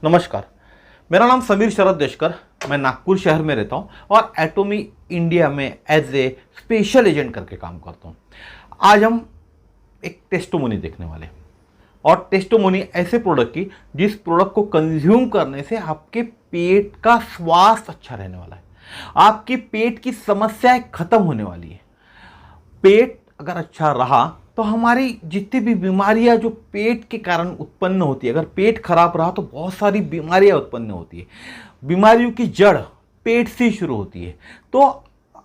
नमस्कार, मेरा नाम समीर शरद देशकर। मैं नागपुर शहर में रहता हूँ और एटोमी इंडिया में एज ए स्पेशल एजेंट करके काम करता हूँ। आज हम एक टेस्टोमोनी देखने वाले हैं और टेस्टोमोनी ऐसे प्रोडक्ट की जिस प्रोडक्ट को कंज्यूम करने से आपके पेट का स्वास्थ्य अच्छा रहने वाला है, आपकी पेट की समस्याएं खत्म होने वाली है। पेट अगर अच्छा रहा तो हमारी जितनी भी बीमारियां जो पेट के कारण उत्पन्न होती है, अगर पेट खराब रहा तो बहुत सारी बीमारियां उत्पन्न होती है। बीमारियों की जड़ पेट से शुरू होती है। तो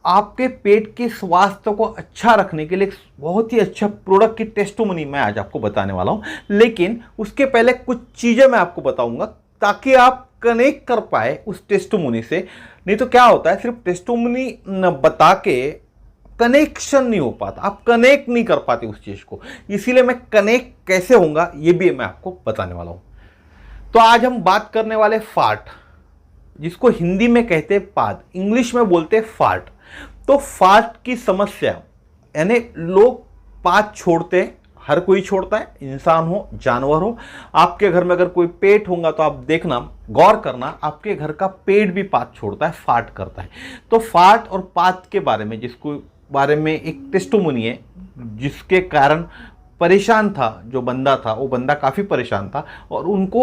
आपके पेट के स्वास्थ्य को अच्छा रखने के लिए एक बहुत ही अच्छा प्रोडक्ट की टेस्टोमनी मैं आज आपको बताने वाला हूं। लेकिन उसके पहले कुछ चीजें मैं आपको बताऊंगा ताकि आप कनेक्ट कर पाए उस टेस्टोमनी से। नहीं तो क्या होता है, सिर्फ टेस्टोमनी बता के कनेक्शन नहीं हो पाता, आप कनेक्ट नहीं कर पाते उस चीज को। इसीलिए मैं कनेक्ट कैसे होऊंगा ये भी मैं आपको बताने वाला हूं। तो आज हम बात करने वाले फार्ट, जिसको हिंदी में कहते हैं पाद, इंग्लिश में बोलते हैं फार्ट। तो फार्ट की समस्या यानी लोग पाद छोड़ते हैं, हर कोई छोड़ता है, इंसान हो जानवर हो। आपके घर में अगर कोई पेट होगा तो आप देखना, गौर करना, आपके घर का पेट भी पाद छोड़ता है, फार्ट करता है। तो फार्ट और पाद के बारे में जिसको बारे में एक टेस्टोमनी है, जिसके कारण परेशान था जो बंदा था, वो बंदा काफ़ी परेशान था और उनको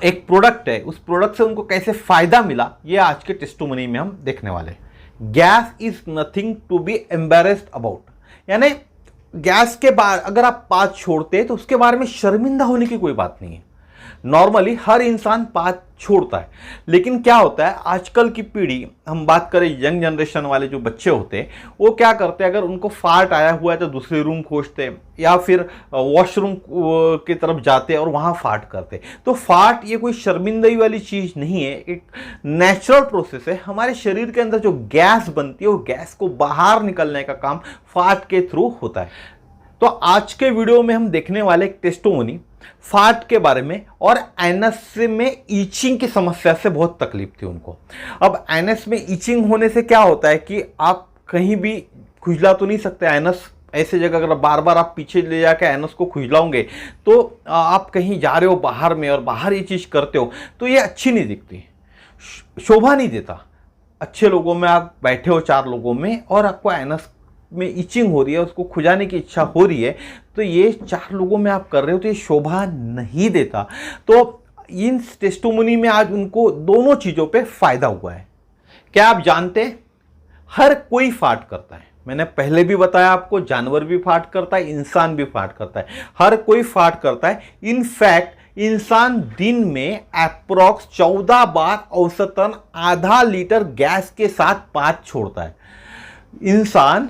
एक प्रोडक्ट है, उस प्रोडक्ट से उनको कैसे फ़ायदा मिला ये आज के टेस्टोमनी में हम देखने वाले हैं। Gas is nothing to be embarrassed about, यानी गैस के बाद अगर आप पाद छोड़ते हैं तो उसके बारे में शर्मिंदा होने की कोई बात नहीं है। नॉर्मली हर इंसान पाद छोड़ता है, लेकिन क्या होता है आजकल की पीढ़ी, हम बात करें यंग जनरेशन वाले जो बच्चे होते हैं, वो क्या करते हैं, अगर उनको फार्ट आया हुआ है तो दूसरे रूम खोजते हैं या फिर वॉशरूम की तरफ जाते हैं और वहाँ फार्ट करते हैं। तो फार्ट ये कोई शर्मिंदगी वाली चीज़ नहीं है, एक नेचुरल प्रोसेस है। हमारे शरीर के अंदर जो गैस बनती है वो गैस को बाहर निकलने का काम फार्ट के थ्रू होता है। तो आज के वीडियो में हम देखने वाले एक टेस्टोमनी फार्ट के बारे में, और एनस में ईचिंग की समस्या से बहुत तकलीफ थी उनको। अब एनस में ईचिंग होने से क्या होता है कि आप कहीं भी खुजला तो नहीं सकते एनस, ऐसे जगह अगर बार बार आप पीछे ले जाके एनस को खुजलाओगे तो आप कहीं जा रहे हो बाहर में और बाहर ये चीज़ करते हो तो ये अच्छी नहीं दिखती, शोभा नहीं देता। अच्छे लोगों में आप बैठे हो 4 लोगों में और आपको एनस में इचिंग हो रही है, उसको खुजाने की इच्छा हो रही है, तो ये 4 लोगों में आप कर रहे हो तो ये शोभा नहीं देता। तो इन टेस्टोमनी में आज उनको दोनों चीज़ों पे फायदा हुआ है। क्या आप जानते हैं, हर कोई फार्ट करता है। मैंने पहले भी बताया आपको, जानवर भी फार्ट करता है, इंसान भी फार्ट करता है, हर कोई फार्ट करता है। इनफैक्ट इंसान दिन में अप्रॉक्स 14 बार औसतन आधा लीटर गैस के साथ पाद छोड़ता है। इंसान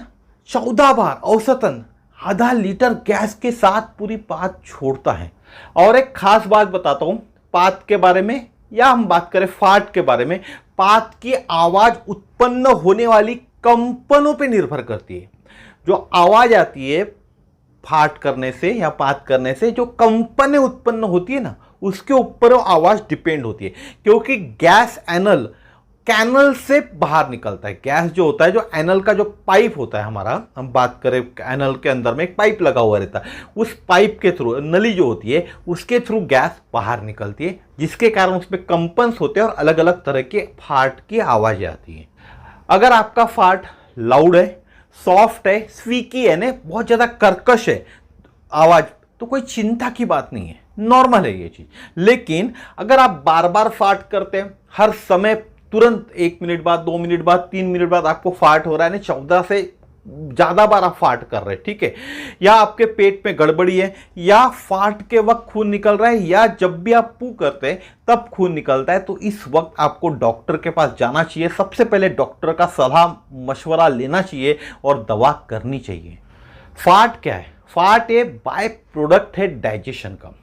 14 बार औसतन आधा लीटर गैस के साथ पूरी पाद छोड़ता है। और एक खास बात बताता हूं पाद के बारे में, या हम बात करें फार्ट के बारे में, पाद की आवाज उत्पन्न होने वाली कंपनों पे निर्भर करती है। जो आवाज आती है फार्ट करने से या पाद करने से, जो कंपनें उत्पन्न होती है ना, उसके ऊपर वो आवाज डिपेंड होती है। क्योंकि गैस एनल कैनल से बाहर निकलता है। गैस जो होता है, जो एनल का जो पाइप होता है हमारा, हम बात करें एनल के अंदर में एक पाइप लगा हुआ रहता है, उस पाइप के थ्रू, नली जो होती है उसके थ्रू गैस बाहर निकलती है, जिसके कारण उसमें कंपन्स होते हैं और अलग अलग तरह के फार्ट की आवाज़ें आती हैं। अगर आपका फार्ट लाउड है, सॉफ्ट है, स्वीकी है ना, बहुत ज़्यादा कर्कश है आवाज़, तो कोई चिंता की बात नहीं है, नॉर्मल है ये चीज़। लेकिन अगर आप बार बार फार्ट करते हैं, हर समय तुरंत 1 मिनट बाद, 2 मिनट बाद, 3 मिनट बाद आपको फार्ट हो रहा है, यानी 14 से ज़्यादा बार आप फार्ट कर रहे हैं, ठीक है, या आपके पेट में गड़बड़ी है, या फार्ट के वक्त खून निकल रहा है, या जब भी आप पू करते हैं तब खून निकलता है, तो इस वक्त आपको डॉक्टर के पास जाना चाहिए। सबसे पहले डॉक्टर का सलाह मशवरा लेना चाहिए और दवा करनी चाहिए। फार्ट क्या है? फार्ट ये बाय प्रोडक्ट है डाइजेशन का।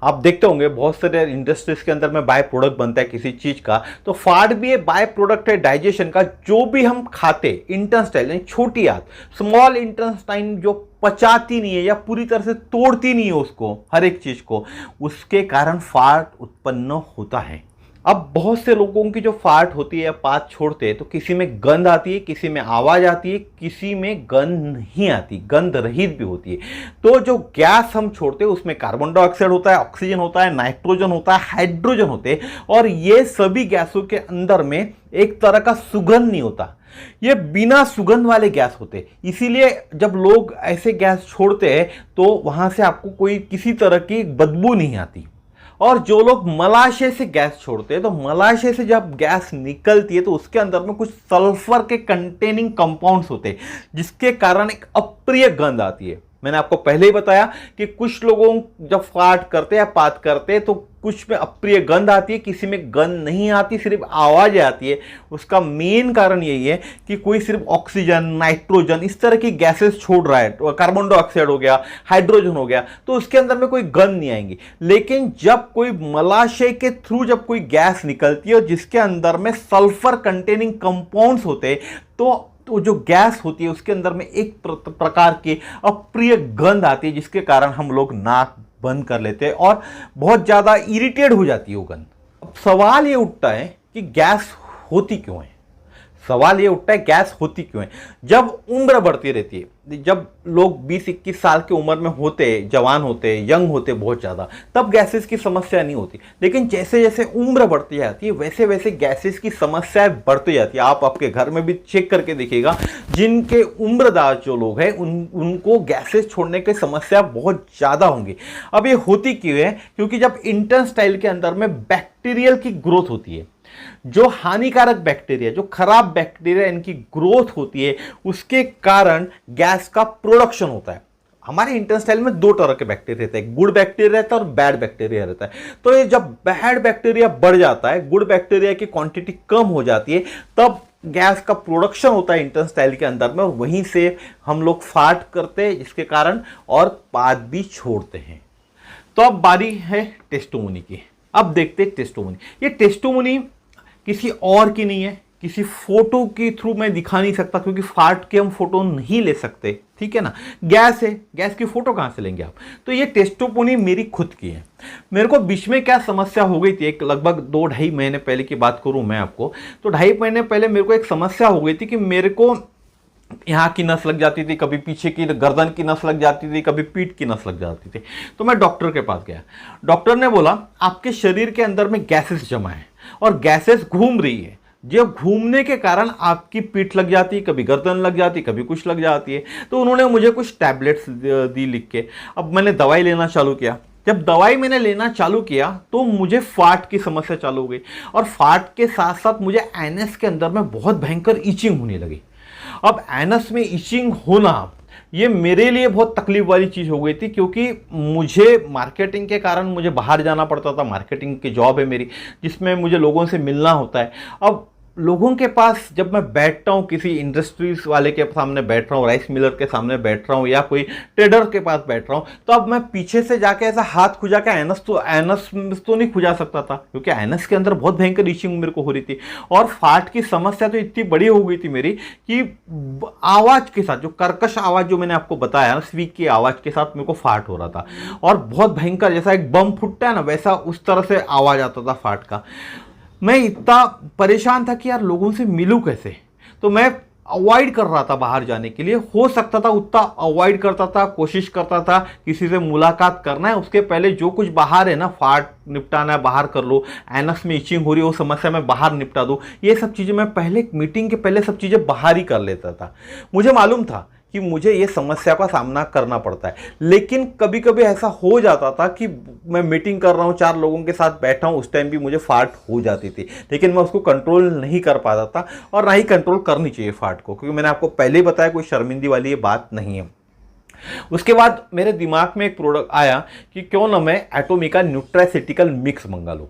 आप देखते होंगे बहुत सारे इंडस्ट्रीज के अंदर में बाय प्रोडक्ट बनता है किसी चीज का, तो फार्ट भी एक बाय प्रोडक्ट है डाइजेशन का। जो भी हम खाते, इंटेस्टाइन यानी छोटी आंत, स्मॉल इंटेस्टाइन जो पचाती नहीं है या पूरी तरह से तोड़ती नहीं है उसको, हर एक चीज को, उसके कारण फार्ट उत्पन्न होता है। अब बहुत से लोगों की जो फार्ट होती है या पात छोड़ते हैं तो किसी में गंध आती है, किसी में आवाज़ आती है, किसी में गंध नहीं आती, गंध रहित भी होती है। तो जो गैस हम छोड़ते हैं उसमें कार्बन डाइऑक्साइड होता है, ऑक्सीजन होता है, नाइट्रोजन होता है, हाइड्रोजन होते हैं, और ये सभी गैसों के अंदर में एक तरह का सुगंध नहीं होता, ये बिना सुगंध वाले गैस होते। इसीलिए जब लोग ऐसे गैस छोड़ते हैं तो वहां से आपको कोई किसी तरह की बदबू नहीं आती। और जो लोग मलाशय से गैस छोड़ते हैं तो मलाशय से जब गैस निकलती है तो उसके अंदर में कुछ सल्फर के कंटेनिंग कंपाउंड्स होते हैं, जिसके कारण एक अप्रिय गंध आती है। मैंने आपको पहले ही बताया कि कुछ लोगों जब फार्ट करते या पात करते तो कुछ में अप्रिय गंध आती है, किसी में गंध नहीं आती, सिर्फ आवाज आती है। उसका मेन कारण यही है कि कोई सिर्फ ऑक्सीजन, नाइट्रोजन इस तरह की गैसेस छोड़ रहा है, कार्बन डाइऑक्साइड हो गया, हाइड्रोजन हो गया, तो उसके अंदर में कोई गंध नहीं आएंगी। लेकिन जब कोई मलाशय के थ्रू जब कोई गैस निकलती है और जिसके अंदर में सल्फर कंटेनिंग कंपाउंड्स होते हैं तो जो गैस होती है उसके अंदर में एक प्रकार की अप्रिय गंध आती है, जिसके कारण हम लोग नाक बंद कर लेते हैं और बहुत ज्यादा इरिटेट हो जाती है वो गंध। अब सवाल ये उठता है कि गैस होती क्यों है। सवाल ये उठता है गैस होती क्यों है। जब उम्र बढ़ती रहती है, जब लोग 20-21 साल की उम्र में होते, जवान होते, यंग होते बहुत ज़्यादा, तब गैसेस की समस्या नहीं होती। लेकिन जैसे जैसे उम्र बढ़ती जाती है वैसे वैसे गैसेस की समस्याएं बढ़ती जाती है। आप आपके घर में भी चेक करके देखिएगा, जिनके उम्रदार जो लोग हैं उनको गैसेस छोड़ने की समस्या बहुत ज़्यादा होंगी। अब ये होती क्यों है? क्योंकि जब इंटेस्टाइन के अंदर में बैक्टीरियल की ग्रोथ होती है, जो हानिकारक बैक्टीरिया, जो खराब बैक्टीरिया इनकी ग्रोथ होती है, उसके कारण गैस का प्रोडक्शन होता है। हमारे इंटेस्टाइन में दो तरह के बैक्टीरिया रहते हैं, गुड बैक्टीरिया रहता है और बैड बैक्टीरिया रहता है। तो ये जब बैड बैक्टीरिया बढ़ जाता है, गुड बैक्टीरिया की क्वांटिटी कम हो जाती है, तब गैस का प्रोडक्शन होता है इंटेस्टाइन के अंदर में, और वहीं से हम लोग फार्ट करते हैं, जिसके कारण और पाद भी छोड़ते हैं। तो अब बारी है टेस्टिमोनी की। अब देखते हैं टेस्टिमोनी। ये टेस्टिमोनी किसी और की नहीं है, किसी फोटो के थ्रू मैं दिखा नहीं सकता, क्योंकि फार्ट के हम फोटो नहीं ले सकते, ठीक है ना। गैस है, गैस की फोटो कहां से लेंगे आप। तो ये टेस्टिमोनी मेरी खुद की है। मेरे को बीच में क्या समस्या हो गई थी, एक लगभग 2-2.5 महीने पहले की बात करूं मैं आपको, तो 2.5 महीने पहले मेरे को एक समस्या हो गई थी कि मेरे को यहाँ की नस लग जाती थी, कभी पीछे की गर्दन की नस लग जाती थी, कभी पीठ की नस लग जाती थी। तो मैं डॉक्टर के पास गया। डॉक्टर ने बोला आपके शरीर के अंदर में गैसेस जमा है और गैसेस घूम रही है, जो घूमने के कारण आपकी पीठ लग जाती है, कभी गर्दन लग जाती है, कभी कुछ लग जाती है। तो उन्होंने मुझे कुछ टैबलेट्स दी लिख के। अब मैंने दवाई लेना चालू किया। जब दवाई मैंने लेना चालू किया तो मुझे फाट की समस्या चालू हो गई, और फाट के साथ साथ मुझे एनएस के अंदर में बहुत भयंकर इचिंग होने लगी। अब एनस में इचिंग होना ये मेरे लिए बहुत तकलीफ वाली चीज़ हो गई थी, क्योंकि मुझे मार्केटिंग के कारण मुझे बाहर जाना पड़ता था। मार्केटिंग की जॉब है मेरी, जिसमें मुझे लोगों से मिलना होता है। अब लोगों के पास जब मैं बैठता हूँ, किसी इंडस्ट्रीज वाले के सामने बैठ रहा हूँ, राइस मिलर के सामने बैठ रहा हूँ, या कोई ट्रेडर के पास बैठ रहा हूँ, तो अब मैं पीछे से जाके ऐसा हाथ खुजा के एनस तो नहीं खुजा सकता था, क्योंकि एनस के अंदर बहुत भयंकर इचिंग मेरे को हो रही थी। और फाट की समस्या तो इतनी बड़ी हो गई थी मेरी कि आवाज़ के साथ, जो कर्कश आवाज़ जो मैंने आपको बताया ना, स्वीक की आवाज़ के साथ मेरे को फाट हो रहा था, और बहुत भयंकर, जैसा एक बम फूटता है ना, वैसा उस तरह से आवाज़ आता था फाट का। मैं इतना परेशान था कि यार लोगों से मिलूं कैसे। तो मैं अवॉइड कर रहा था बाहर जाने के लिए, हो सकता था उतना अवॉइड करता था, कोशिश करता था किसी से मुलाकात करना है उसके पहले जो कुछ बाहर है ना, फाट निपटाना है बाहर कर लो, एनस में इचिंग हो रही है वो समस्या मैं बाहर निपटा दूँ, ये सब चीज़ें मैं पहले मीटिंग के पहले सब चीज़ें बाहर ही कर लेता था। मुझे मालूम था कि मुझे ये समस्या का सामना करना पड़ता है, लेकिन कभी कभी ऐसा हो जाता था कि मैं मीटिंग कर रहा हूँ, 4 लोगों के साथ बैठा हूँ, उस टाइम भी मुझे फाट हो जाती थी, लेकिन मैं उसको कंट्रोल नहीं कर पाता था, और ना ही कंट्रोल करनी चाहिए फाट को, क्योंकि मैंने आपको पहले ही बताया कोई शर्मिंदी वाली ये बात नहीं है। उसके बाद मेरे दिमाग में एक प्रोडक्ट आया कि क्यों ना मैं एटोमिका न्यूट्रास्यूटिकल मिक्स मंगा लूँ,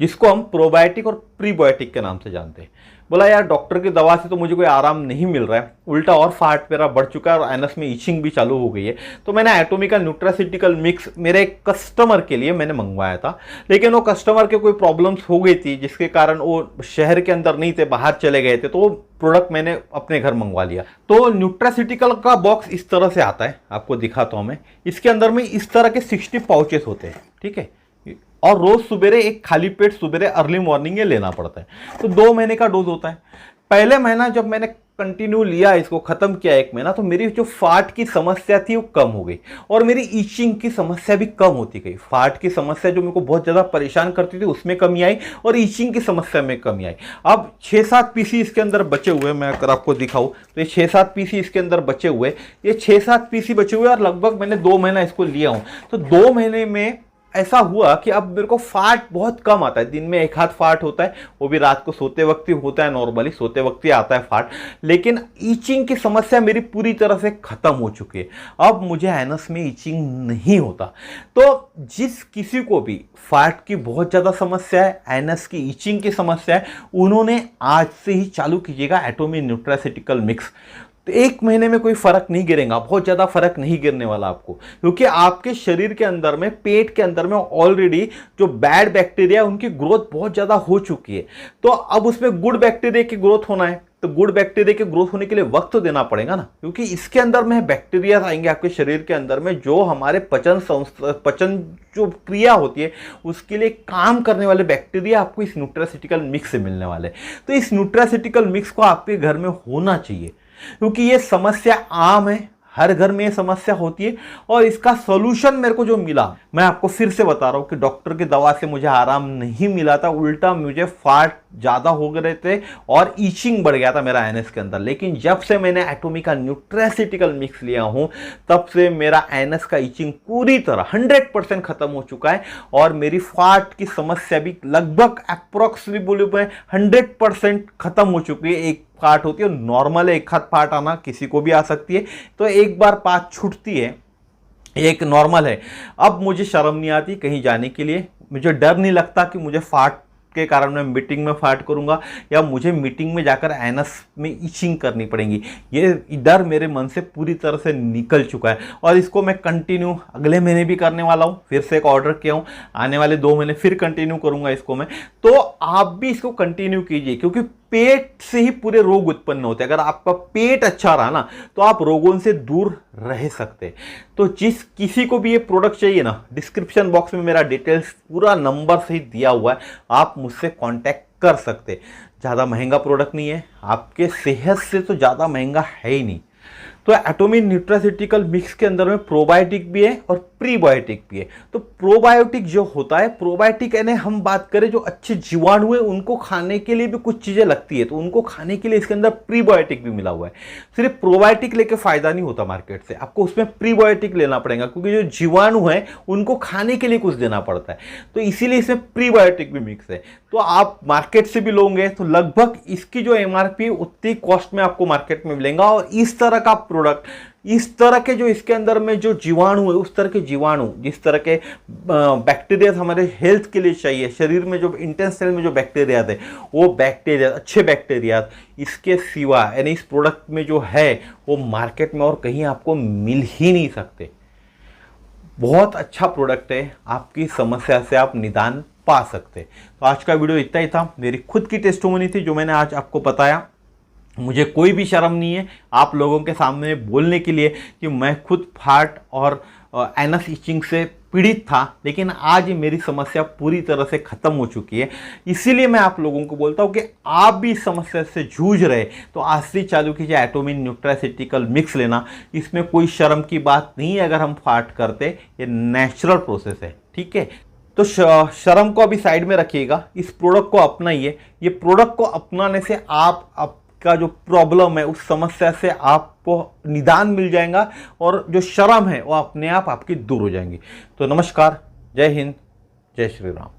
जिसको हम प्रोबायोटिक और प्रीबायोटिक के नाम से जानते हैं। बोला यार डॉक्टर की दवा से तो मुझे कोई आराम नहीं मिल रहा है, उल्टा और फाट मेरा बढ़ चुका है और एनस में इचिंग भी चालू हो गई है। तो मैंने एटोमिका न्यूट्रास्यूटिकल मिक्स मेरे एक कस्टमर के लिए मैंने मंगवाया था, लेकिन वो कस्टमर के कोई प्रॉब्लम्स हो गई थी, जिसके कारण वो शहर के अंदर नहीं थे, बाहर चले गए थे, तो वो प्रोडक्ट मैंने अपने घर मंगवा लिया। तो न्यूट्रास्यूटिकल का बॉक्स इस तरह से आता है, आपको दिखाता हूँ मैं। इसके अंदर में इस तरह के 60 पाउचेस होते हैं, ठीक है, और रोज सुबेरे एक खाली पेट सुबेरे अर्ली मॉर्निंग ये लेना पड़ता है। तो 2 महीने का डोज होता है। पहले महीना जब मैंने कंटिन्यू लिया, इसको खत्म किया 1 महीना, तो मेरी जो फाट की समस्या थी वो कम हो गई और मेरी ईचिंग की समस्या भी कम होती गई। फाट की समस्या जो मेरे को बहुत ज़्यादा परेशान करती थी उसमें कमी आई और ईचिंग की समस्या में कमी आई। अब 6-7 पीसी इसके अंदर बचे हुए, मैं अगर आपको दिखाऊं तो ये 6-7 पीसी इसके अंदर बचे हुए, ये 6-7 पीसी बचे हुए और लगभग मैंने 2 महीना इसको लिया हूँ। तो 2 महीने में ऐसा हुआ कि अब मेरे को फाट बहुत कम आता है। दिन में 1 आध फाट होता है, वो भी रात को सोते वक्त ही होता है, नॉर्मली सोते वक्त ही आता है फाट। लेकिन ईचिंग की समस्या मेरी पूरी तरह से खत्म हो चुकी है। अब मुझे एनस में ईचिंग नहीं होता। तो जिस किसी को भी फाट की बहुत ज़्यादा समस्या है, एनस की ईचिंग की समस्या है, उन्होंने आज से ही चालू कीजिएगा एटोमी न्यूट्रास्यूटिकल मिक्स। तो 1 महीने में कोई फर्क नहीं गिरेगा, बहुत ज्यादा फर्क नहीं गिरने वाला आपको, क्योंकि आपके शरीर के अंदर में, पेट के अंदर में ऑलरेडी जो बैड बैक्टीरिया उनकी ग्रोथ बहुत ज्यादा हो चुकी है। तो अब उसमें गुड बैक्टीरिया की ग्रोथ होना है, तो गुड बैक्टीरिया की ग्रोथ होने के लिए वक्त तो देना पड़ेगा ना, क्योंकि इसके अंदर में बैक्टीरिया आएंगे आपके शरीर के अंदर में जो हमारे पचन जो क्रिया होती है उसके लिए काम करने वाले बैक्टीरिया आपको इस न्यूट्रास्यूटिकल मिक्स से मिलने वाले। तो इस न्यूट्रास्यूटिकल मिक्स को आपके घर में होना चाहिए, क्योंकि ये समस्या आम है, हर घर में ये समस्या होती है। और इसका सॉल्यूशन मेरे को जो मिला, मैं आपको फिर से बता रहा हूं कि डॉक्टर की दवा से मुझे आराम नहीं मिला था, उल्टा मुझे फाट ज्यादा हो गए थे और ईचिंग बढ़ गया था मेरा एनएस के अंदर। लेकिन जब से मैंने एटोमी का न्यूट्रास्यूटिकल मिक्स लिया हूं तब से मेरा एनएस का ईचिंग पूरी तरह 100% खत्म हो चुका है और मेरी फाट की समस्या भी लगभग अप्रोक्सीमेटली 100% खत्म हो चुकी है। एक फाट होती है नॉर्मल है, एक हाथ फाट आना किसी को भी आ सकती है, तो एक बार पात छूटती है, एक नॉर्मल है। अब मुझे शर्म नहीं आती कहीं जाने के लिए, मुझे डर नहीं लगता कि मुझे फाट के कारण मैं मीटिंग में फाट करूंगा या मुझे मीटिंग में जाकर एनस में इचिंग करनी पड़ेगी। ये डर मेरे मन से पूरी तरह से निकल चुका है और इसको मैं कंटिन्यू अगले महीने भी करने वाला हूँ। फिर से एक ऑर्डर किया हूँ, आने वाले 2 महीने फिर कंटिन्यू करूंगा इसको मैं। तो आप भी इसको कंटिन्यू कीजिए, क्योंकि पेट से ही पूरे रोग उत्पन्न होते हैं। अगर आपका पेट अच्छा रहा ना तो आप रोगों से दूर रह सकते। तो जिस किसी को भी ये प्रोडक्ट चाहिए ना, डिस्क्रिप्शन बॉक्स में मेरा डिटेल्स पूरा नंबर से ही दिया हुआ है, आप मुझसे कांटेक्ट कर सकते। ज़्यादा महंगा प्रोडक्ट नहीं है, आपके सेहत से तो ज़्यादा महंगा है ही नहीं। तो एटोमी न्यूट्रास्यूटिकल मिक्स के अंदर में प्रोबायोटिक भी है और प्रीबायोटिक भी है। तो प्रोबायोटिक जो होता है, प्रोबायोटिक यानी हम बात करें जो अच्छे जीवाणु है उनको खाने के लिए भी कुछ चीजें लगती है, तो उनको खाने के लिए इसके अंदर प्रीबायोटिक भी मिला हुआ है। सिर्फ प्रोबायोटिक लेके फायदा नहीं होता मार्केट से, आपको उसमें प्रीबायोटिक लेना पड़ेगा, क्योंकि जो जीवाणु है उनको खाने के लिए कुछ देना पड़ता है। तो इसीलिए इसमें प्रीबायोटिक भी मिक्स है। तो आप मार्केट से भी लोगे तो लगभग इसकी जो एमआरपी है उतनी कॉस्ट में आपको मार्केट में मिलेगा। और इस तरह का प्रोडक्ट, इस तरह के जो इसके अंदर में जो जीवाणु है, उस तरह के जीवाणु, जिस तरह के बैक्टीरिया हमारे हेल्थ के लिए चाहिए, शरीर में जो इंटेस्टाइन में जो बैक्टीरिया थे वो बैक्टीरिया, अच्छे बैक्टीरिया इसके सिवा यानी इस प्रोडक्ट में जो है वो मार्केट में और कहीं आपको मिल ही नहीं सकते। बहुत अच्छा प्रोडक्ट है, आपकी समस्या से आप निदान पा सकते। तो आज का वीडियो इतना ही था, मेरी खुद की टेस्टिमोनी थी जो मैंने आज आपको बताया। मुझे कोई भी शर्म नहीं है आप लोगों के सामने बोलने के लिए कि मैं खुद फाट और एनस इचिंग से पीड़ित था, लेकिन आज मेरी समस्या पूरी तरह से खत्म हो चुकी है। इसीलिए मैं आप लोगों को बोलता हूं कि आप भी इस समस्या से जूझ रहे तो आज से चालू कीजिए एटोमी न्यूट्रास्यूटिकल मिक्स लेना। इसमें कोई शर्म की बात नहीं है अगर हम फाट करते, ये नेचुरल प्रोसेस है, ठीक है। तो शर्म को अभी साइड में रखिएगा, इस प्रोडक्ट को अपनाइए। ये प्रोडक्ट को अपनाने से आपका जो प्रॉब्लम है उस समस्या से आपको निदान मिल जाएगा और जो शर्म है वो अपने आप आपकी दूर हो जाएंगी। तो नमस्कार, जय हिंद, जय श्री राम।